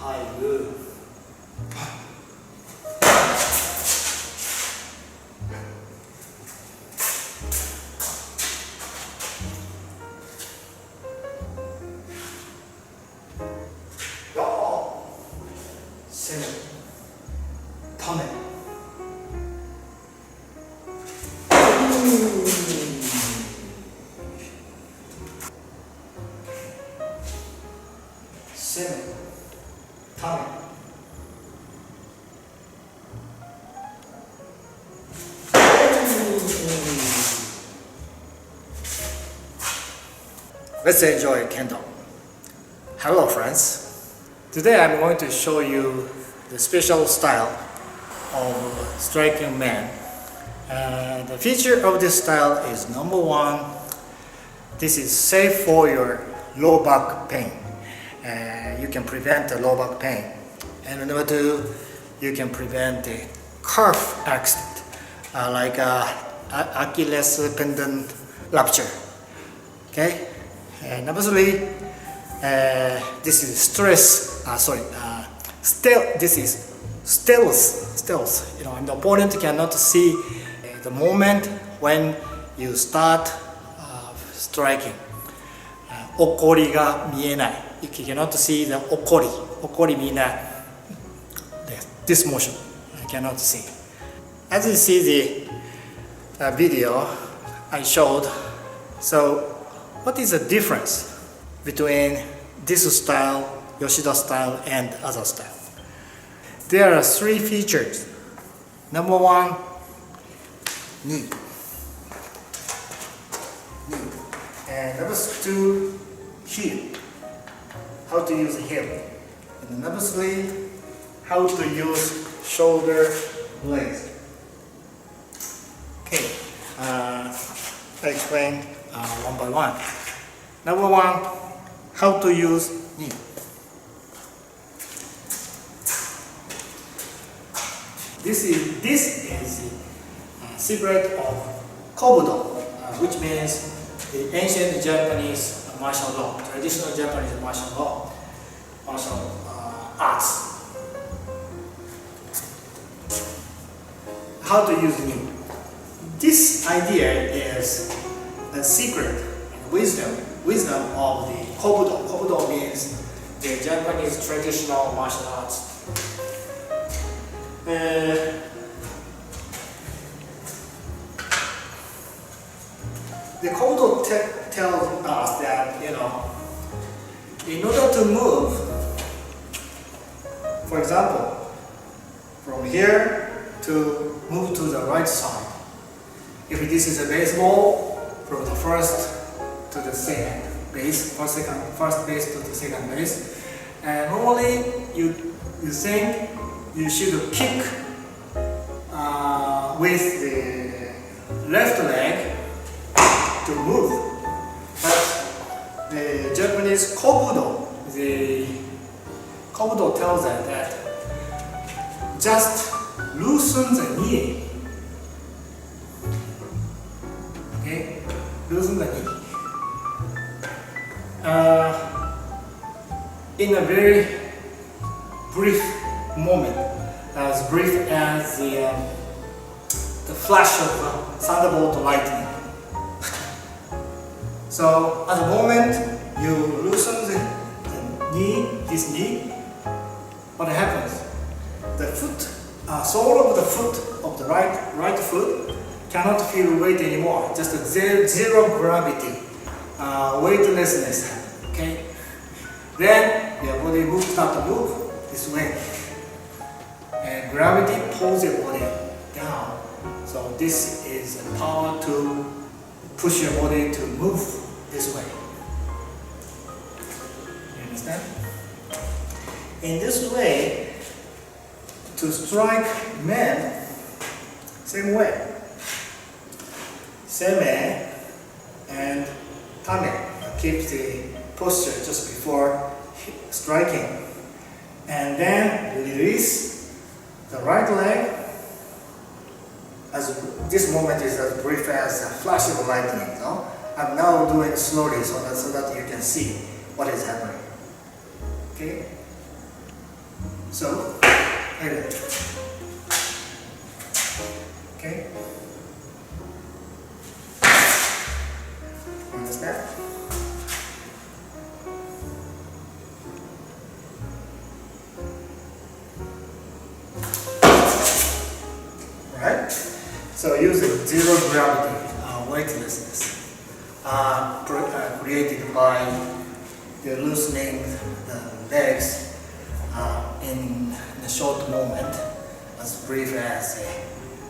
入る。攻め、ため。攻め、ため。Let's enjoy Kendo. Hello friends. Today I'm going to show you the special style of striking man. The feature of this style is number one, this is safe for your low back pain. You can prevent the low back pain. And number two, you can prevent the calf accident, like Achilles Tendon Rupture. Okay. And number three, this is this is stealth. You know, and the opponent cannot see the moment when you start striking. 起こりが見えない。You cannot see the 起こり見えない。This motion I cannot see. As you see the video I showed, so what is the difference between this style, Yoshida style, and other style? There are three features. Number one, knee. And number two, heel. How to use heel. And number three, how to use shoulder blades. Okay, I explain one by one. Number one, how to use knee. This is the secret of Kobudo, which means the ancient Japanese martial law, traditional Japanese martial arts. How to use knee. This idea is the secret and wisdom of the Kobudo. Kobudo means the Japanese traditional martial arts. The Kobudo tells us that, you know, in order to move, for example, from here to move to the right side, if this is a baseball, from the first to the second base, first base to the second base, and normally you think you should kick with the left leg to move, but the Japanese Kobudo, tells us that just loosen the knee. Okay, loosen the knee. In a very brief moment, as brief as the flash of thunderbolt lightning. So at the moment you loosen the knee, this knee, what happens? The foot, sole of the foot of the right foot cannot feel weight anymore. Just a zero gravity, weightlessness. Okay. Then your body start to move this way, and gravity pulls your body down. So this is the power to push your body to move this way. You understand? In this way, to strike men, same way. Seme and tame keep the posture just before striking, and then release the right leg. As this moment is as brief as a flash of lightning. No? I'm now doing slowly so that you can see what is happening. Okay. So, like that. Okay? Understand? Right? So using zero gravity weightlessness created by the loosening the legs in a short moment, as brief as a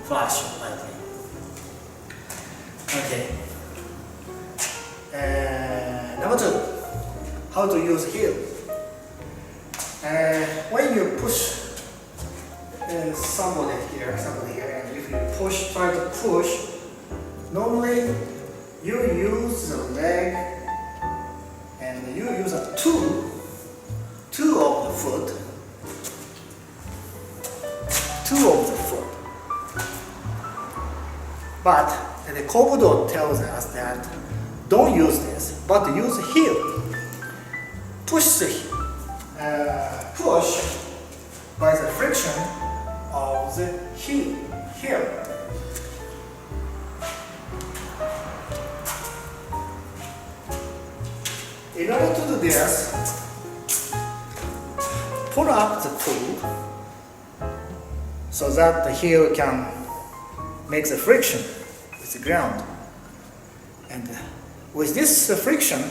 flash of lightning. Okay. Number 2, how to use heel. When you push somebody here, and if you try to push, normally you use the leg and you use a two of the foot, but the Kobudo tells us that don't use this, but use the heel. Push the push by the friction of the heel here. In order to do this, pull up the toe so that the heel can make the friction with the ground. And with this friction,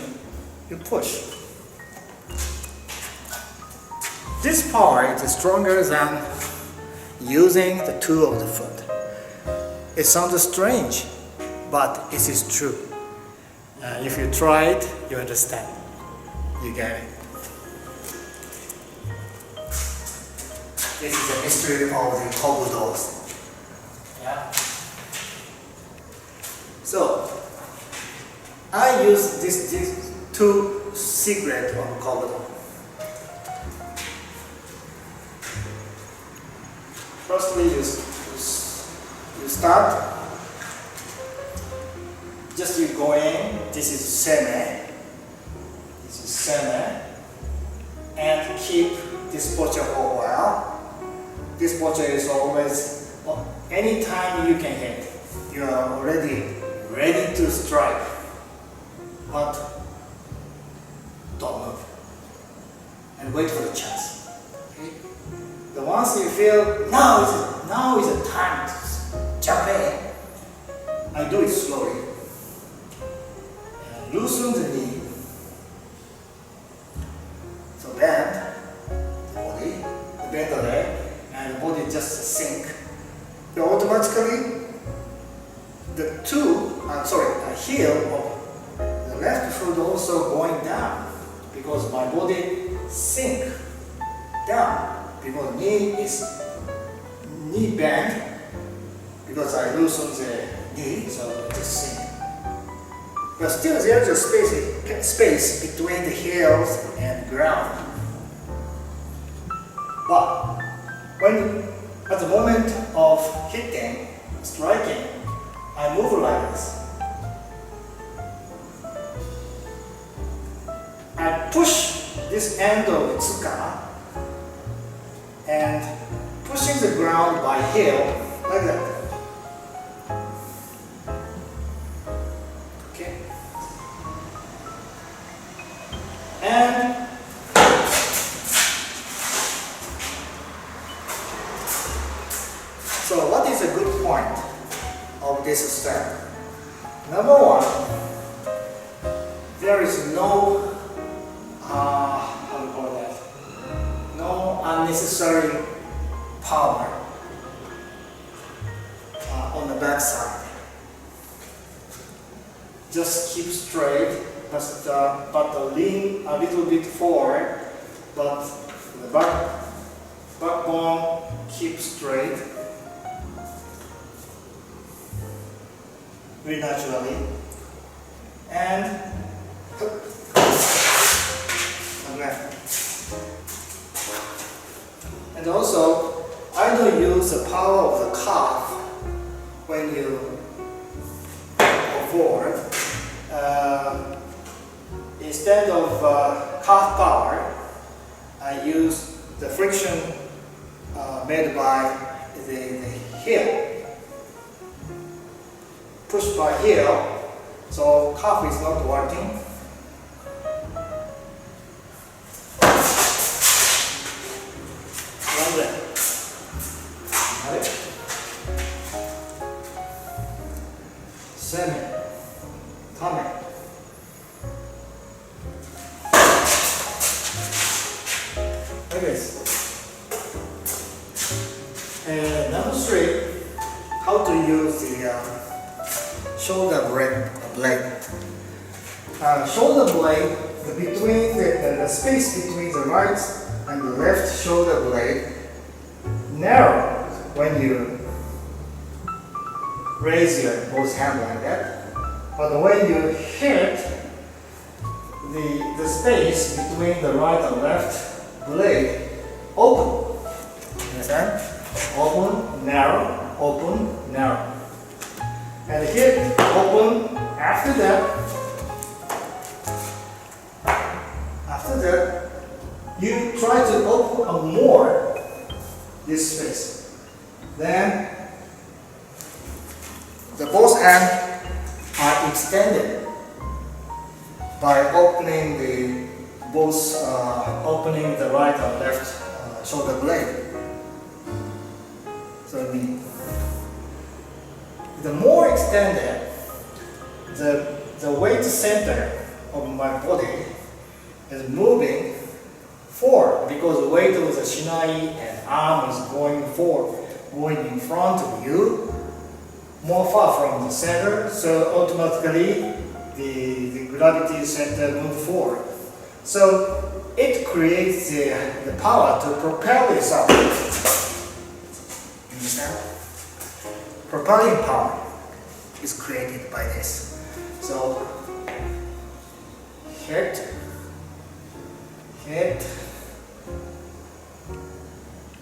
you push. This power is stronger than using the toe of the foot. It sounds strange, but it is true. If you try it, you understand. You get it. This is the mystery of the Kobudos. Yeah. So, I use these two secrets on Kobudo. Firstly, you start. Just you go in. This is seme. And keep this posture for a while. This posture is always, anytime you can hit, you are already ready to strike. But don't move. And wait for the chance. Okay? The once you feel, now is the time to jump in, I do it slowly. And loosen the knee. So bend the leg, and the body just sink. So automatically, the heel of the left foot also going down because my body sink down because knee bend because I loosen the knee, so it just sink. But still, there is a space between the heels and ground. But at the moment of hitting, striking, I move like this. I push this end of tsuka and pushing the ground by heel like that. Okay. And so what is a good point of this step? Number one, there is no unnecessary power on the back side. Just keep straight, but lean a little bit forward, but the backbone keep straight. Very naturally, and also I don't use the power of the calf when you go forward. Instead of calf power, I use the friction made by the heel, pushed by heel, so calf is not working. Number 3, how to use the shoulder blade. Shoulder blade, the space between the right and the left shoulder blade narrow when you raise your both hands like that. But when you hit the space between the right and left blade open. Understand? Open, narrow, open, narrow. And hit open. After that, you try to open more this space. Then the both hands are extended by opening opening the right and left shoulder blade. So the more extended, the weight center of my body is moving forward because the weight of the shinai and arm is going forward, going in front of you, more far from the center, so automatically the gravity center moves forward. So it creates the power to propel itself. Understand? Propelling power is created by this. So hit,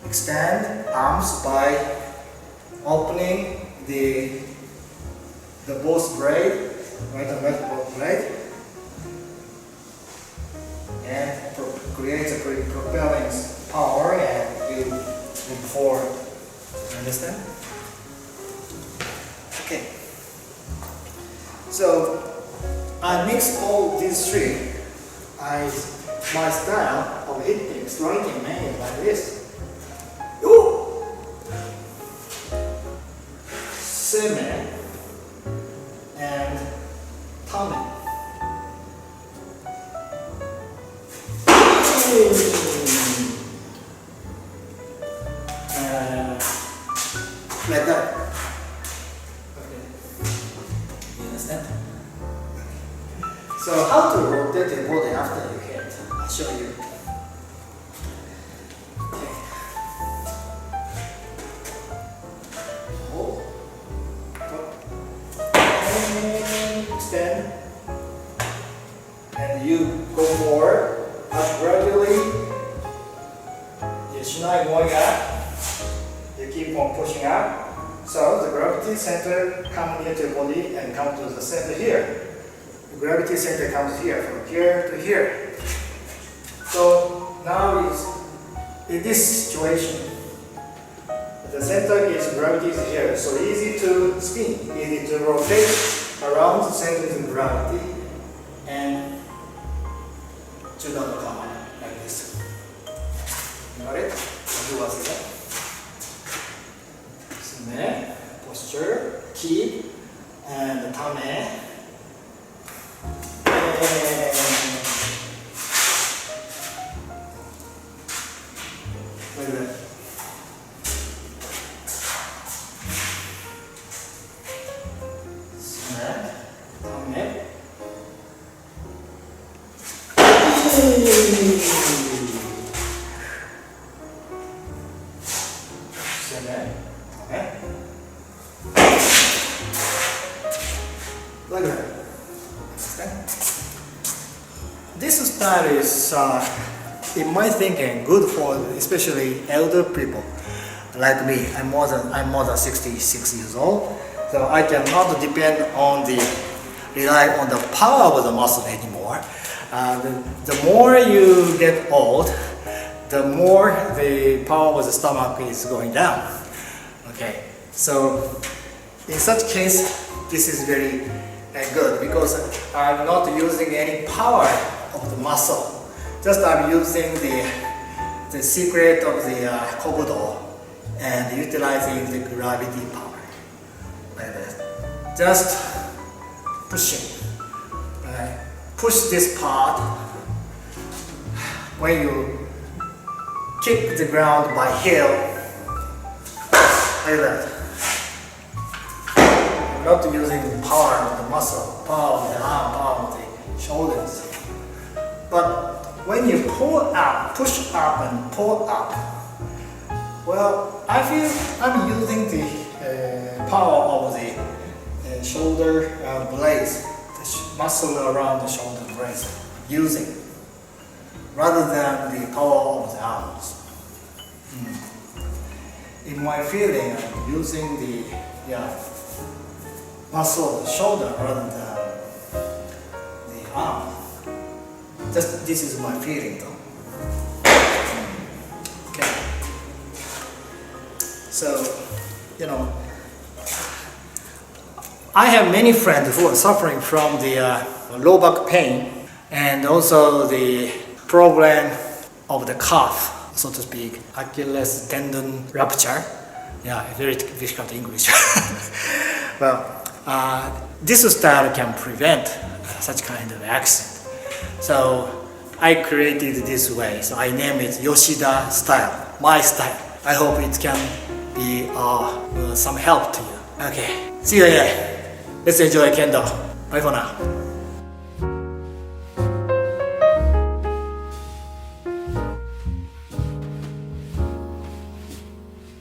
extend arms by opening the both blade, right and left both blade, and creates a propelling power and you move forward. Understand? Okay. So I mix all these three. My style of hitting, striking mainly like this. Ooh! Seme and tame. Like that. Okay. You understand? So how to rotate the body after you hit? I'll show you. Okay. Hold. And extend. And you go forward. Up gradually. The shinai going up. You keep on pushing up. So the gravity center comes near to your body and comes to the center here. The gravity center comes here, from here to here. So now in this situation, the center is gravity is here. So easy to spin, easy to rotate around the center of gravity and to the common like this. Got it? Do what's that? Posture, keep, and tame. Like that. Snap, tame. Like that. This style is, in my thinking, good for especially elder people like me. I'm more than 66 years old, so I cannot rely on the power of the muscle anymore. The more you get old, the more the power of the stomach is going down. Okay, so in such case, this is very good because I'm not using any power of the muscle. Just I'm using the secret of the Kobudo and utilizing the gravity power. Like this. Just pushing. Right? Push this part. When you kick the ground by heel, like that. I'm not using the power of the muscle, power of the arm, power of the shoulders. But when you pull up, push up and pull up, well, I feel I'm using the power of the shoulder blades, the muscle around the shoulder blades, using rather than the power of the arms. In my feeling, I'm using the muscle of the shoulder rather than the arm. Just this is my feeling though. Okay. So, I have many friends who are suffering from the low back pain and also the problem of the calf, so to speak, Achilles Tendon Rupture. Yeah, very difficult English. Well, this style can prevent such kind of accident. So I created this way. So I name it YOSHIDA Style, my style. I hope it can be some help to you. Okay, see you again. Let's enjoy Kendo. Bye for now.